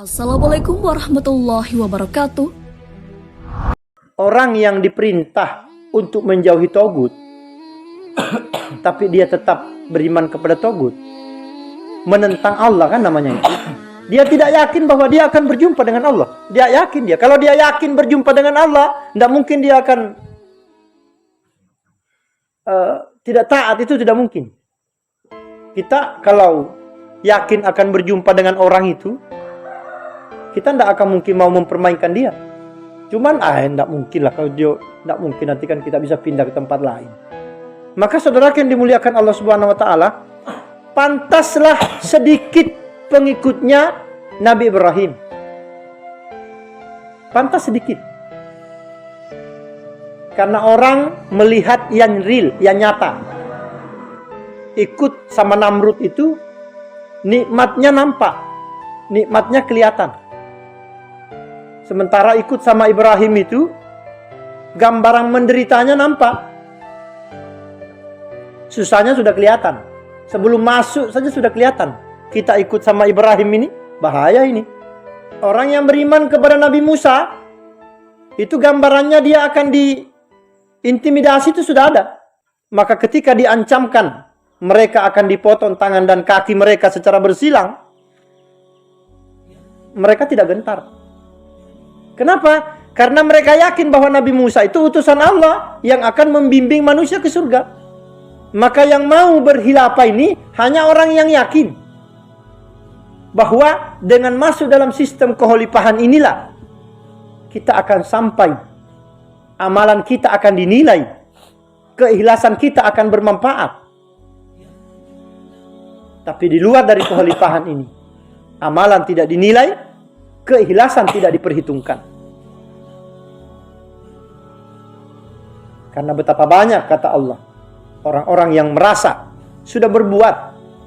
Assalamualaikum warahmatullahi wabarakatuh. Orang yang diperintah untuk menjauhi togut, tapi dia tetap beriman kepada togut, menentang Allah kan namanya itu. Dia tidak yakin bahwa dia akan berjumpa dengan Allah. Dia yakin kalau dia yakin berjumpa dengan Allah, tidak mungkin dia akan tidak taat, itu tidak mungkin. Kita kalau yakin akan berjumpa dengan orang itu, kita tidak akan mungkin mau mempermainkan dia. Cuman tidak mungkin lah, kalau dia tidak mungkin, nanti kan kita bisa pindah ke tempat lain. Maka saudara yang dimuliakan Allah Subhanahu wa taala, pantaslah sedikit pengikutnya Nabi Ibrahim. Pantas sedikit. Karena orang melihat yang real, yang nyata. Ikut sama Namrud itu nikmatnya nampak, nikmatnya kelihatan. Sementara ikut sama Ibrahim itu, gambaran menderitanya nampak. Susahnya sudah kelihatan. Sebelum masuk saja sudah kelihatan. Kita ikut sama Ibrahim ini, bahaya ini. Orang yang beriman kepada Nabi Musa, itu gambarannya dia akan diintimidasi itu sudah ada. Maka ketika diancamkan, mereka akan dipotong tangan dan kaki mereka secara bersilang, mereka tidak gentar. Kenapa? Karena mereka yakin bahwa Nabi Musa itu utusan Allah yang akan membimbing manusia ke surga. Maka yang mau berkhilafah ini hanya orang yang yakin bahwa dengan masuk dalam sistem keholifahan inilah kita akan sampai, amalan kita akan dinilai, keikhlasan kita akan bermanfaat. Tapi di luar dari keholifahan ini, amalan tidak dinilai, keikhlasan tidak diperhitungkan. Karena betapa banyak, kata Allah, orang-orang yang merasa sudah berbuat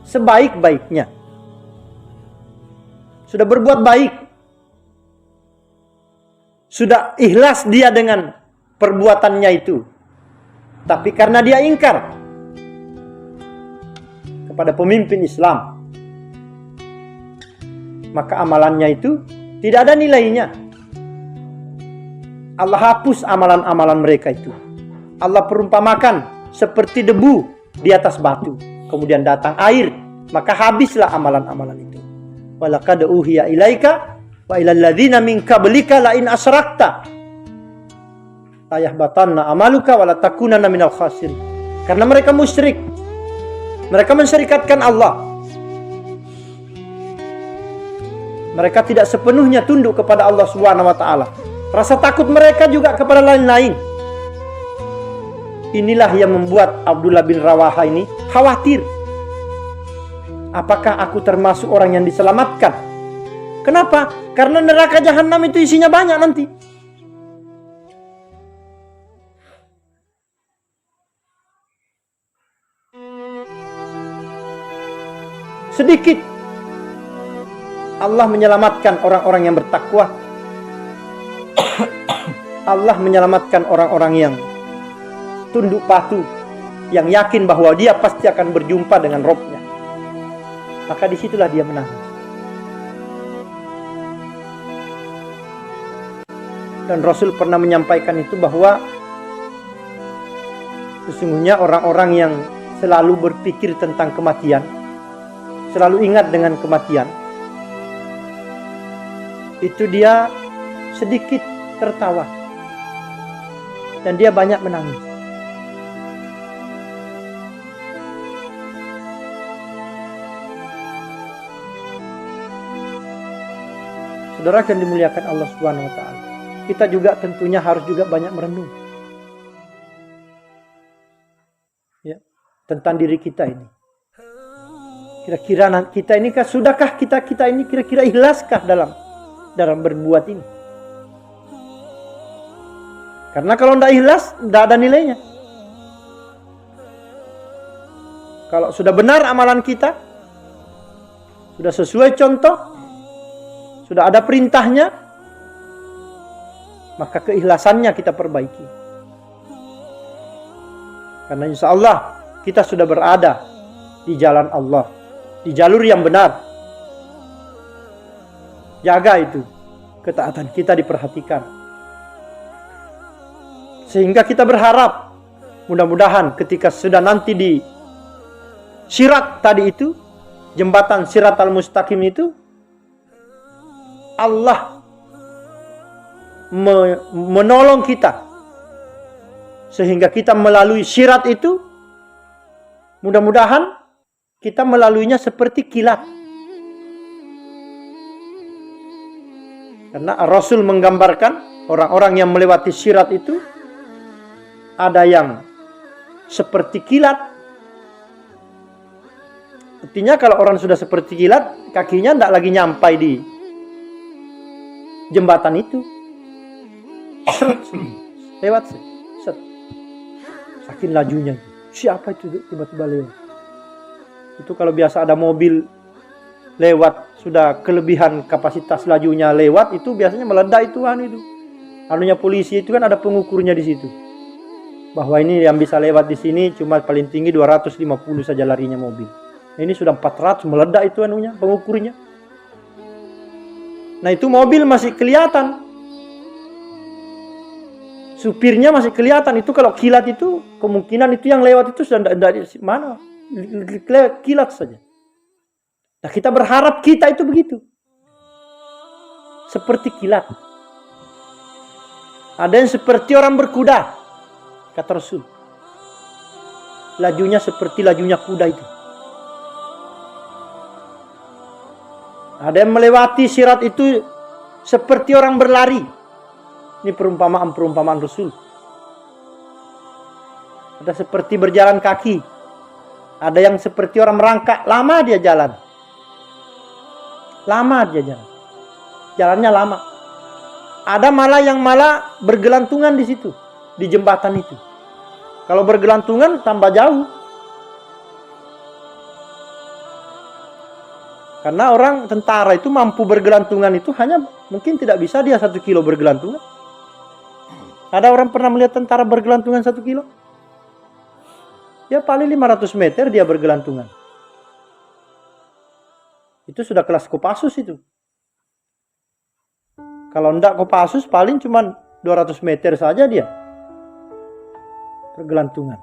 sebaik-baiknya, sudah berbuat baik, sudah ikhlas dia dengan perbuatannya itu, tapi karena dia ingkar kepada pemimpin Islam, maka amalannya itu tidak ada nilainya. Allah hapus amalan-amalan mereka itu. Allah perumpamakan seperti debu di atas batu. Kemudian datang air, maka habislah amalan-amalan itu. Walaqad uhiya ilaika wa ilal ladzina min qablika la in asyrakta la yahbatanna amaluka wa la takunanna minal khasirin. Karena mereka musyrik. Mereka mensyirikatkan Allah. Mereka tidak sepenuhnya tunduk kepada Allah Subhanahu wa taala. Rasa takut mereka juga kepada lain-lain. Inilah yang membuat Abdullah bin Rawaha ini khawatir. Apakah aku termasuk orang yang diselamatkan? Kenapa? Karena neraka jahanam itu isinya banyak nanti. Sedikit Allah menyelamatkan orang-orang yang bertakwa. Allah menyelamatkan orang-orang yang tunduk patuh, yang yakin bahwa dia pasti akan berjumpa dengan Robnya. Maka disitulah dia menangis. Dan Rasul pernah menyampaikan itu bahwa sesungguhnya orang-orang yang selalu berpikir tentang kematian, selalu ingat dengan kematian, itu dia sedikit tertawa dan dia banyak menangis. Saudara yang dimuliakan Allah Subhanahu wa taala, kita juga tentunya harus juga banyak merenung, ya, tentang diri kita ini. Kira-kira kita ini sudahkah kita ini kira-kira ikhlaskah dalam berbuat ini? Karena kalau tidak ikhlas, tidak ada nilainya. Kalau sudah benar amalan kita, sudah sesuai contoh, sudah ada perintahnya, maka keikhlasannya kita perbaiki. Karena insya Allah kita sudah berada di jalan Allah, di jalur yang benar. jaga itu. Ketaatan kita diperhatikan. Sehingga kita berharap mudah-mudahan ketika sudah nanti di sirat tadi itu, jembatan Siratal Mustaqim itu, Allah menolong kita sehingga kita melalui sirat itu, mudah-mudahan kita melaluinya seperti kilat. Karena Rasul menggambarkan orang-orang yang melewati sirat itu ada yang seperti kilat. Artinya kalau orang sudah seperti kilat, kakinya tidak lagi nyampai di jembatan itu. Lewat set. Saking lajunya. Siapa itu tiba-tiba lewat? Itu kalau biasa ada mobil lewat sudah kelebihan kapasitas lajunya lewat, itu biasanya meledak itu itu. Anunya polisi itu kan ada pengukurnya di situ. Bahwa ini yang bisa lewat di sini cuma paling tinggi 250 saja larinya mobil. Ini sudah 400, meledak itu anunya, pengukurnya. Nah itu mobil masih kelihatan. Supirnya masih kelihatan. Itu kalau kilat itu, kemungkinan itu yang lewat itu sudah dari mana? Kilat saja. Nah kita berharap kita itu begitu. Seperti kilat. Ada yang seperti orang berkuda. Kata Rasul. Lajunya seperti lajunya kuda itu. Ada yang melewati sirat itu seperti orang berlari. Ini perumpamaan Rasul. Ada seperti berjalan kaki. Ada yang seperti orang merangkak. Lama dia jalan. Jalannya lama. Ada malah yang bergelantungan di situ. Di jembatan itu. Kalau bergelantungan tambah jauh. Karena orang tentara itu mampu bergelantungan itu hanya mungkin tidak bisa dia 1 kilo bergelantungan. Ada orang pernah melihat tentara bergelantungan 1 kilo? Ya paling 500 meter dia bergelantungan. Itu sudah kelas Kopassus itu. Kalau enggak Kopassus paling cuma 200 meter saja dia bergelantungan.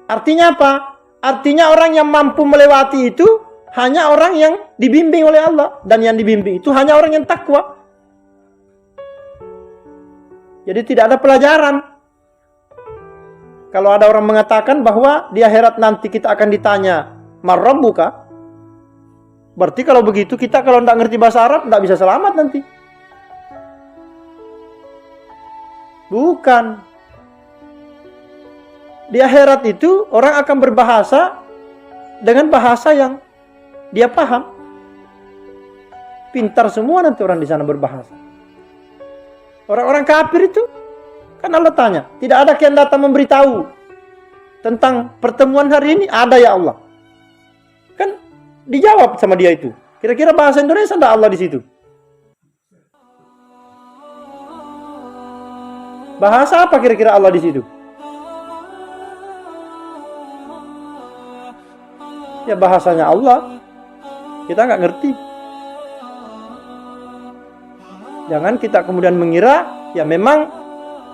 Artinya apa? Artinya orang yang mampu melewati itu hanya orang yang dibimbing oleh Allah. Dan yang dibimbing itu hanya orang yang takwa. Jadi tidak ada pelajaran. Kalau ada orang mengatakan bahwa di akhirat nanti kita akan ditanya, "Man rabbuka?" Berarti kalau begitu kita kalau tidak ngerti bahasa Arab tidak bisa selamat nanti. Bukan. Di akhirat itu orang akan berbahasa dengan bahasa yang dia paham. Pintar semua nanti orang di sana berbahasa. Orang-orang kafir itu kan Allah tanya, tidak ada yang datang memberitahu tentang pertemuan hari ini? Ada ya Allah. Kan dijawab sama dia itu. Kira-kira bahasa Indonesia ada Allah di situ? Bahasa apa kira-kira Allah di situ? Ya bahasanya Allah. Kita nggak ngerti. Jangan kita kemudian mengira ya memang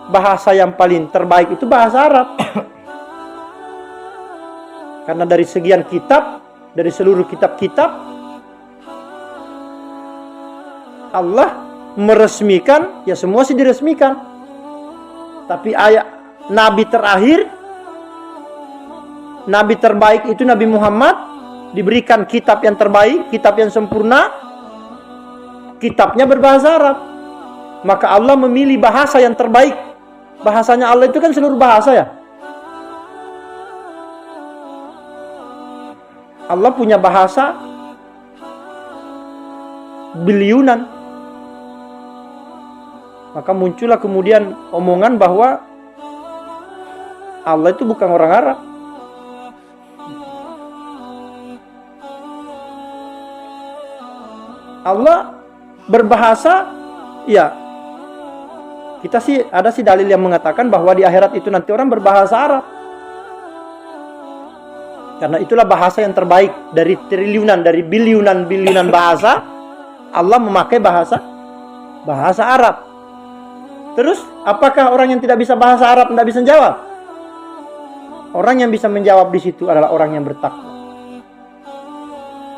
bahasa yang paling terbaik itu bahasa Arab. Karena dari sekian kitab, dari seluruh kitab-kitab, Allah meresmikan, ya semua sih diresmikan. Tapi ayat Nabi terakhir, Nabi terbaik itu Nabi Muhammad, diberikan kitab yang terbaik, kitab yang sempurna, kitabnya berbahasa Arab. Maka Allah memilih bahasa yang terbaik. Bahasanya Allah itu kan seluruh bahasa ya. Allah punya bahasa biliunan. Maka muncullah kemudian omongan bahwa Allah itu bukan orang Arab. Allah berbahasa, ya kita sih ada sih dalil yang mengatakan bahwa di akhirat itu nanti orang berbahasa Arab. Karena itulah bahasa yang terbaik dari triliunan, dari biliunan bahasa. Allah memakai bahasa Arab. Terus apakah orang yang tidak bisa bahasa Arab tidak bisa menjawab? Orang yang bisa menjawab di situ adalah orang yang bertakwa.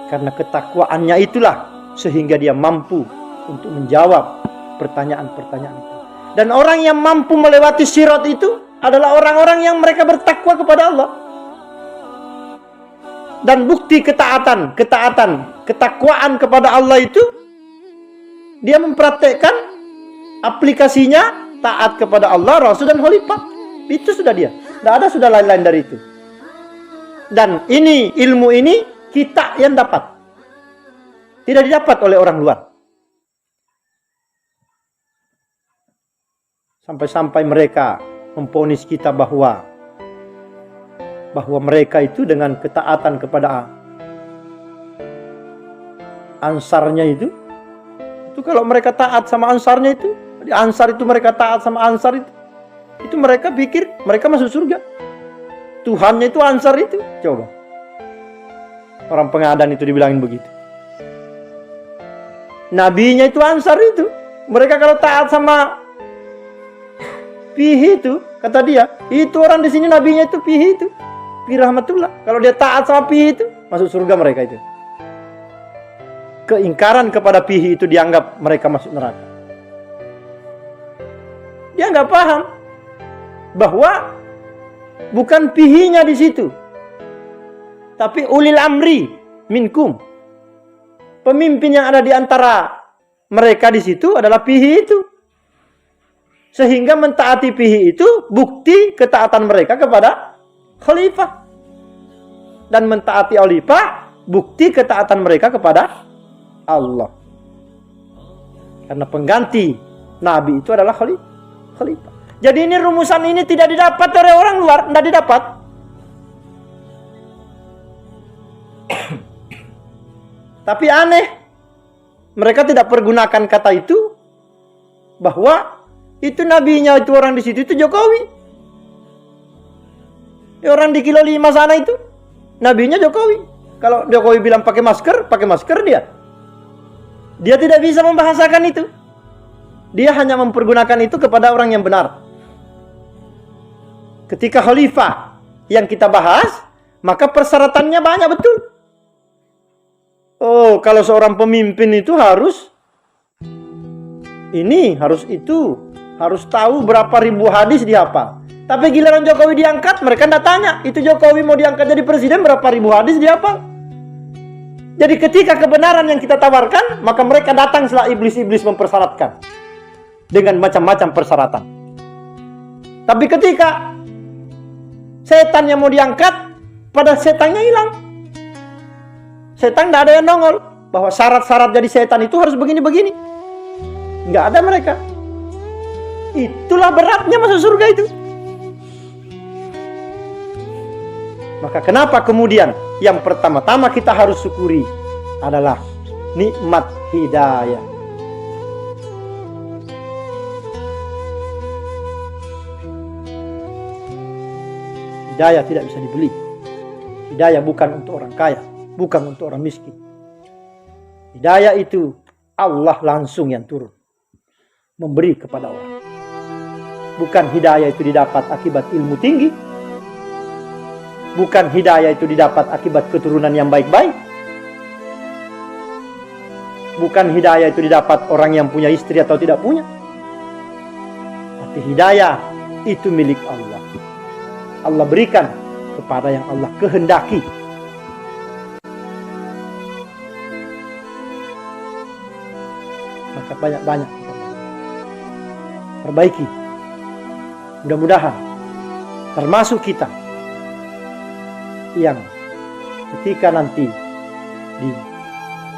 Karena ketakwaannya itulah sehingga dia mampu untuk menjawab pertanyaan-pertanyaan itu. Dan orang yang mampu melewati sirat itu adalah orang-orang yang mereka bertakwa kepada Allah. Dan bukti ketakwaan kepada Allah itu dia mempraktekkan aplikasinya taat kepada Allah, Rasul dan Khalifah. Itu sudah dia. Tidak ada sudah lain-lain dari itu. Dan ilmu ini kita yang dapat. Tidak didapat oleh orang luar. Sampai-sampai mereka memvonis kita bahwa mereka itu dengan ketaatan kepada ansarnya itu kalau mereka taat sama ansarnya itu, ansar itu mereka taat sama ansar itu mereka pikir mereka masuk surga. Tuhannya itu ansar itu. Coba. Orang pengadan itu dibilangin begitu. Nabinya itu ansar itu. Mereka kalau taat sama Pihi itu, kata dia, itu orang di sini nabinya itu Pihi itu. Pihi Rahmatullah. Kalau dia taat sama Pihi itu, masuk surga mereka itu. Keingkaran kepada Pihi itu dianggap mereka masuk neraka. Dia nggak paham bahwa bukan Pihinya di situ, tapi ulil amri minkum. Pemimpin yang ada di antara mereka di situ adalah Pihi itu. Sehingga mentaati Pihi itu bukti ketaatan mereka kepada Khalifah. Dan mentaati Khalifah bukti ketaatan mereka kepada Allah. Karena pengganti Nabi itu adalah Khalifah. Jadi ini rumusan ini tidak didapat oleh orang luar. Tidak didapat. Tapi aneh. Mereka tidak pergunakan kata itu. Bahwa itu nabinya itu orang di situ itu Jokowi. Orang di kilo 5 sana itu nabinya Jokowi. Kalau Jokowi bilang pakai masker dia. Dia tidak bisa membahasakan itu. Dia hanya mempergunakan itu kepada orang yang benar. Ketika khalifah yang kita bahas, maka persyaratannya banyak betul. Oh, kalau seorang pemimpin itu harus ini, harus itu. Harus tahu berapa ribu hadis dihafal. Tapi giliran Jokowi diangkat, mereka tidak tanya. Itu Jokowi mau diangkat jadi presiden, berapa ribu hadis dihafal. Jadi ketika kebenaran yang kita tawarkan, maka mereka datang setelah iblis-iblis mempersyaratkan. Dengan macam-macam persyaratan. Tapi ketika setan yang mau diangkat, pada setannya hilang. Setan tidak ada yang nongol. Bahwa syarat-syarat jadi setan itu harus begini-begini. Nggak ada mereka. Itulah beratnya masuk surga itu. Maka kenapa kemudian yang pertama-tama kita harus syukuri adalah nikmat hidayah. Hidayah tidak bisa dibeli. Hidayah bukan untuk orang kaya, bukan untuk orang miskin. Hidayah itu Allah langsung yang turun memberi kepada orang. Bukan hidayah itu didapat akibat ilmu tinggi. Bukan hidayah itu didapat akibat keturunan yang baik-baik. Bukan hidayah itu didapat orang yang punya istri atau tidak punya. Tapi hidayah itu milik Allah. Allah berikan kepada yang Allah kehendaki. Maka banyak-banyak perbaiki. Mudah-mudahan termasuk kita yang ketika nanti di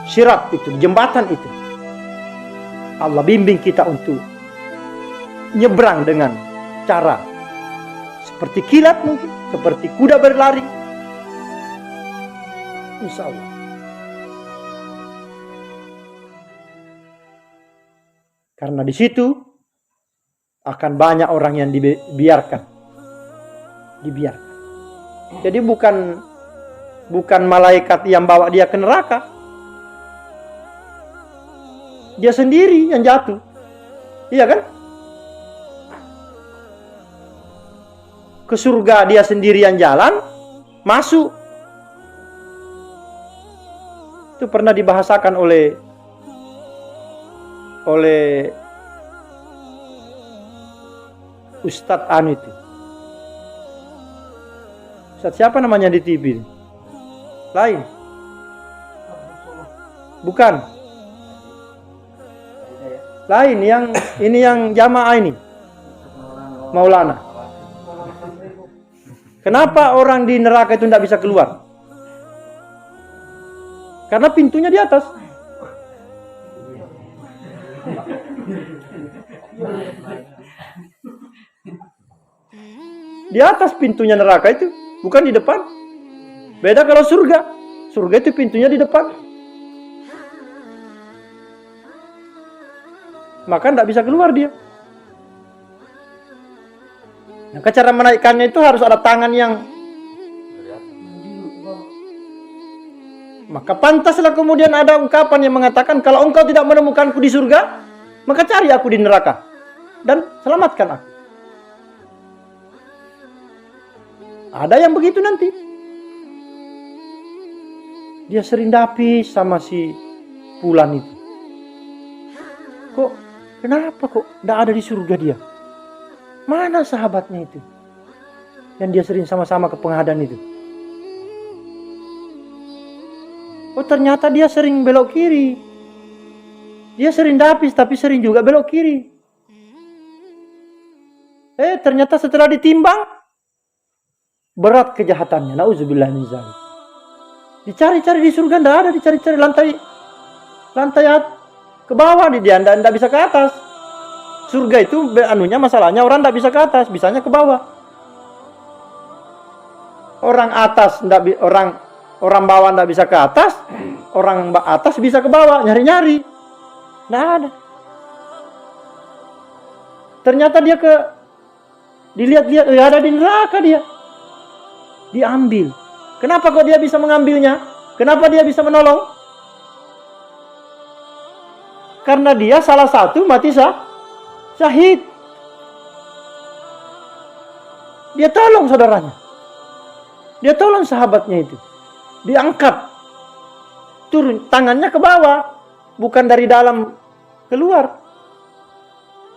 sirat itu, di jembatan itu, Allah bimbing kita untuk nyebrang dengan cara seperti kilat mungkin, seperti kuda berlari. Insya Allah. Karena di situ akan banyak orang yang dibiarkan. Jadi bukan malaikat yang bawa dia ke neraka. dia sendiri yang jatuh. Iya kan? Ke surga dia sendiri yang jalan, masuk. Itu pernah dibahasakan oleh Ustadz Anu itu. Ustadz siapa namanya di TV? Lain. Bukan. Lain, ini yang jamaah ini. Maulana. Kenapa orang di neraka itu tidak bisa keluar? Karena pintunya di atas. Di atas pintunya neraka itu, bukan di depan. Beda kalau surga. Surga itu pintunya di depan. Maka tidak bisa keluar dia. Nah, cara menaikkannya itu harus ada tangan yang, maka pantaslah kemudian ada ungkapan yang mengatakan, kalau engkau tidak menemukanku di surga, maka cari aku di neraka dan selamatkan aku. Ada yang begitu nanti. Dia sering dapis sama si Fulan itu. Kenapa kok tidak ada di surga dia? Mana sahabatnya itu? Yang dia sering sama-sama ke pengadan itu. Oh, ternyata dia sering belok kiri. Dia sering dapis tapi sering juga belok kiri. Ternyata setelah ditimbang, berat kejahatannya. Nauzubillah min dzalik. Dicari-cari di surga tidak ada, dicari-cari lantai ke bawah, dia tidak bisa ke atas. Surga itu anunya masalahnya orang tidak bisa ke atas, bisanya ke bawah. Orang atas orang bawah tidak bisa ke atas, orang atas bisa ke bawah, nyari-nyari. Tidak ada. Ternyata dia dilihat-lihat, ada di neraka dia. Diambil. Kenapa kok dia bisa mengambilnya? Kenapa dia bisa menolong? Karena dia salah satu mati syahid. Dia tolong saudaranya. Dia tolong sahabatnya itu. Diangkat. Turun tangannya ke bawah, bukan dari dalam keluar.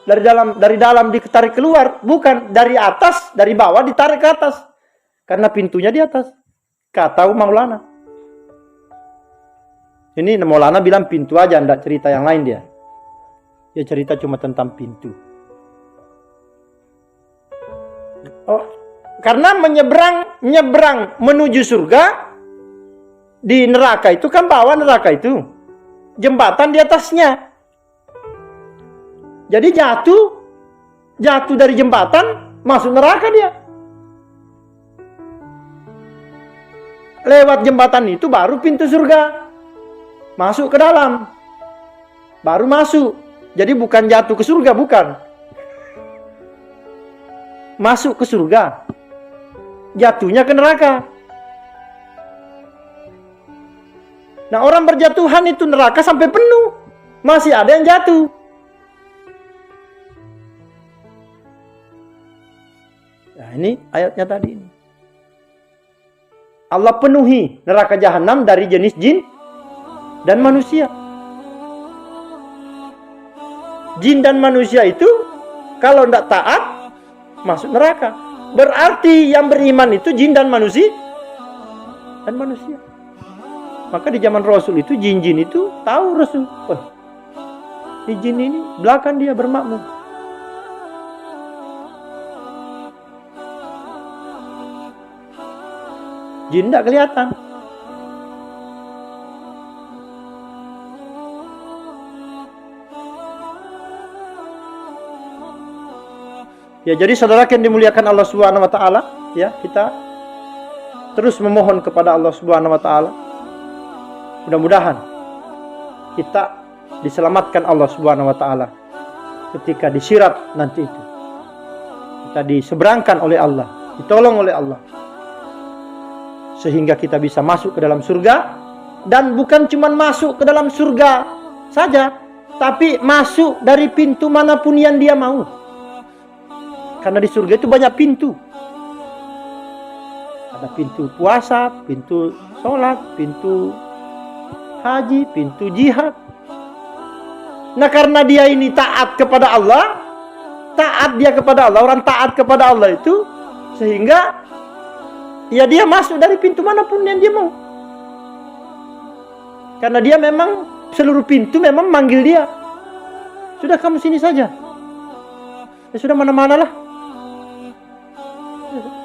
Dari dalam ditarik keluar, bukan dari atas, dari bawah ditarik ke atas. Karena pintunya di atas. Kata Maulana. Ini Maulana bilang pintu aja, tidak cerita yang lain dia. Dia cerita cuma tentang pintu. Oh, karena menyeberang menuju surga di neraka itu kan bawah neraka itu jembatan di atasnya. Jadi jatuh dari jembatan masuk neraka dia. Lewat jembatan itu baru pintu surga. Masuk ke dalam. Baru masuk. Jadi bukan jatuh ke surga, bukan. Masuk ke surga. Jatuhnya ke neraka. Nah, orang berjatuhan itu neraka sampai penuh. Masih ada yang jatuh. Nah, ini ayatnya tadi ini. Allah penuhi neraka jahanam dari jenis jin dan manusia. Jin dan manusia itu kalau tidak taat masuk neraka. Berarti yang beriman itu jin dan manusia. Maka di zaman Rasul itu jin-jin itu tahu Rasul. Oh, si jin ini belakang dia bermakmum. Jin tidak kelihatan. Ya, jadi saudara yang dimuliakan Allah Subhanahu wa taala, ya, kita terus memohon kepada Allah Subhanahu wa taala. Mudah-mudahan kita diselamatkan Allah Subhanahu wa taala ketika disirat nanti itu. Kita diseberangkan oleh Allah, ditolong oleh Allah. Sehingga kita bisa masuk ke dalam surga, dan bukan cuma masuk ke dalam surga saja, tapi masuk dari pintu manapun yang dia mau. Karena di surga itu banyak pintu. Ada pintu puasa, pintu sholat, pintu haji, pintu jihad. Nah, karena dia ini taat kepada Allah, orang taat kepada Allah itu, sehingga ya dia masuk dari pintu manapun yang dia mau. Karena dia memang seluruh pintu memang manggil dia. Sudah, kamu sini saja. Ya sudah, mana-mana lah.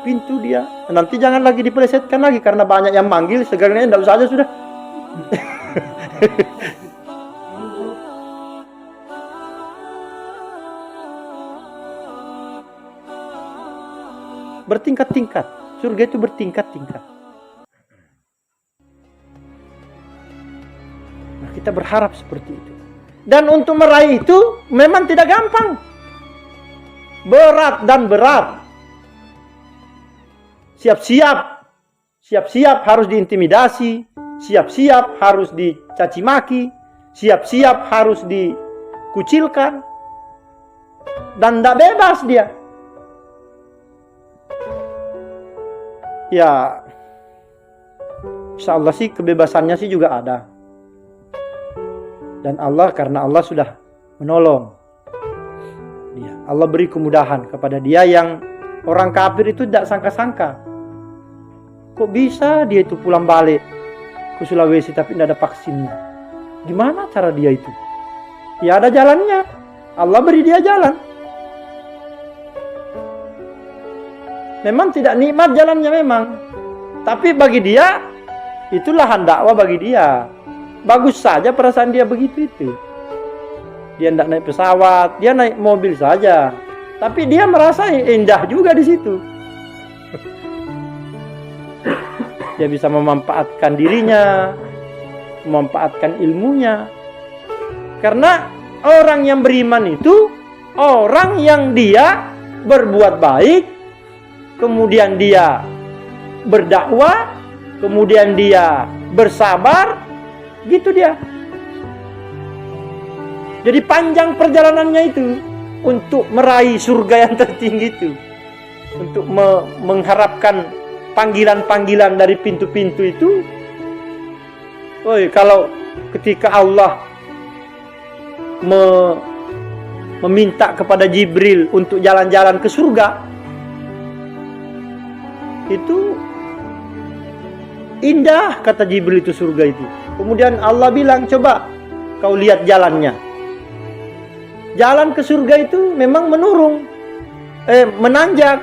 Pintu dia. Nanti jangan lagi dipelesetkan lagi karena banyak yang manggil, segalanya enggak usah aja sudah. Bertingkat-tingkat. Surga itu bertingkat-tingkat. Nah, kita berharap seperti itu. Dan untuk meraih itu memang tidak gampang. Berat dan berat. Siap-siap harus diintimidasi, siap-siap harus dicaci maki, siap-siap harus dikucilkan. Dan tidak bebas dia. Ya, insya Allah sih kebebasannya sih juga ada. Dan Allah, karena Allah sudah menolong dia, Allah beri kemudahan kepada dia yang orang kafir itu tidak sangka-sangka. Kok bisa dia itu pulang balik ke Sulawesi tapi tidak ada vaksinnya? Gimana cara dia itu? Ya ada jalannya. Allah beri dia jalan. Memang tidak nikmat jalannya memang. Tapi bagi dia, itu lahan dakwah bagi dia. Bagus saja perasaan dia begitu itu. Dia tidak naik pesawat, dia naik mobil saja. Tapi dia merasa indah juga di situ. Dia bisa memanfaatkan dirinya, memanfaatkan ilmunya. Karena orang yang beriman itu orang yang dia berbuat baik, kemudian dia berdakwah, kemudian dia bersabar, gitu dia. Jadi panjang perjalanannya itu untuk meraih surga yang tertinggi itu, untuk mengharapkan panggilan-panggilan dari pintu-pintu itu. Kalau ketika Allah meminta kepada Jibril untuk jalan-jalan ke surga, itu indah, kata Jibril itu surga itu. Kemudian Allah bilang, coba kau lihat jalannya. Jalan ke surga itu memang menanjak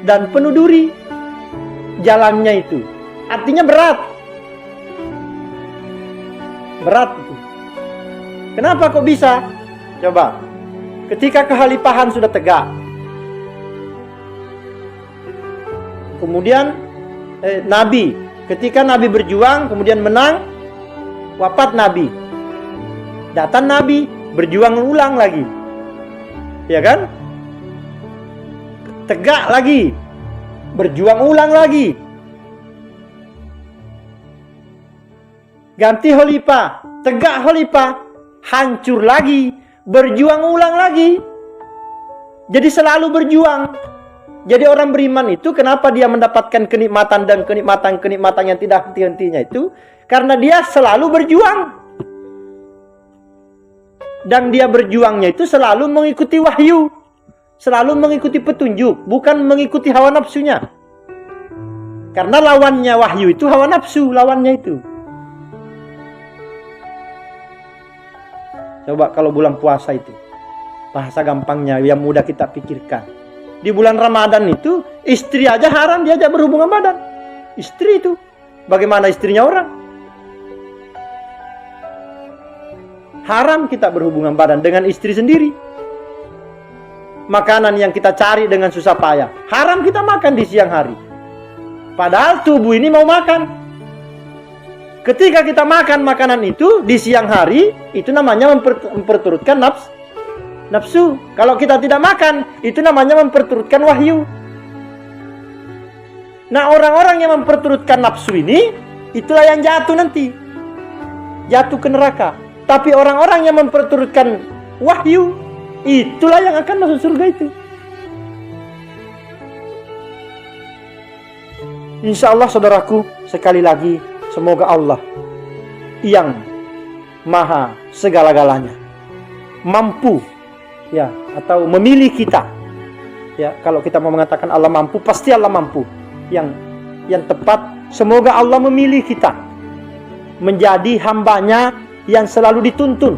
dan penuh duri. Jalannya itu artinya berat. Berat itu. Kenapa kok bisa? Coba, ketika kekhalifahan sudah tegak, kemudian Nabi, ketika Nabi berjuang, kemudian menang, wafat Nabi, datang Nabi, berjuang ulang lagi, ya kan? Tegak lagi, berjuang ulang lagi, ganti khalifah, tegak khalifah, hancur lagi, berjuang ulang lagi. Jadi selalu berjuang. Jadi orang beriman itu kenapa dia mendapatkan kenikmatan dan kenikmatan yang tidak henti-hentinya itu? Karena dia selalu berjuang. Dan dia berjuangnya itu selalu mengikuti wahyu, selalu mengikuti petunjuk, bukan mengikuti hawa nafsunya. Karena lawannya wahyu itu hawa nafsu, lawannya itu. Coba kalau bulan puasa itu, bahasa gampangnya yang mudah kita pikirkan. Di bulan Ramadan itu, istri aja haram diajak berhubungan badan. Istri itu, bagaimana istrinya orang? Haram kita berhubungan badan dengan istri sendiri. Makanan yang kita cari dengan susah payah, haram kita makan di siang hari. Padahal tubuh ini mau makan. Ketika kita makan makanan itu di siang hari, itu namanya memperturutkan nafsu. Kalau kita tidak makan, itu namanya memperturutkan wahyu. Nah, orang-orang yang memperturutkan nafsu ini, itulah yang jatuh nanti. Jatuh ke neraka. Tapi orang-orang yang memperturutkan wahyu, itulah yang akan masuk surga itu. Insya Allah saudaraku, sekali lagi, semoga Allah yang maha segala-galanya mampu ya, atau memilih kita. Ya, kalau kita mau mengatakan Allah mampu, pasti Allah mampu. Yang tepat, semoga Allah memilih kita menjadi hambanya yang selalu dituntun,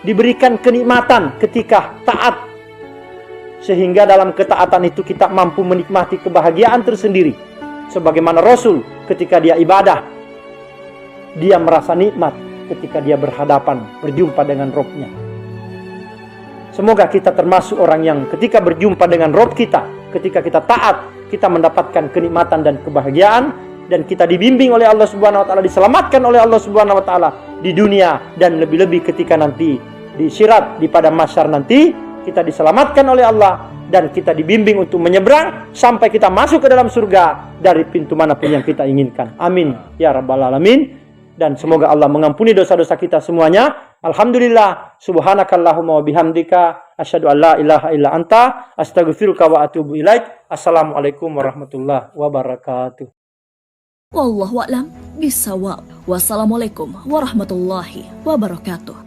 diberikan kenikmatan ketika taat, sehingga dalam ketaatan itu kita mampu menikmati kebahagiaan tersendiri. Sebagaimana Rasul ketika dia ibadah, dia merasa nikmat ketika dia berhadapan, berjumpa dengan Robnya. Semoga kita termasuk orang yang ketika berjumpa dengan Rob kita, ketika kita taat, kita mendapatkan kenikmatan dan kebahagiaan, dan kita dibimbing oleh Allah Subhanahu wa taala, diselamatkan oleh Allah Subhanahu wa taala di dunia, dan lebih-lebih ketika nanti di Sirat, di padang mahsyar nanti, kita diselamatkan oleh Allah dan kita dibimbing untuk menyeberang sampai kita masuk ke dalam surga dari pintu manapun yang kita inginkan. Amin ya rabbal alamin. Dan semoga Allah mengampuni dosa-dosa kita semuanya. Alhamdulillah, subhanakallahumma wa bihamdika asyhadu an la ilaha illa anta astaghfiruka wa atubu ilaik. Assalamualaikum warahmatullahi wabarakatuh. Wallahu a'lam bishawab. Wassalamualaikum warahmatullahi wabarakatuh.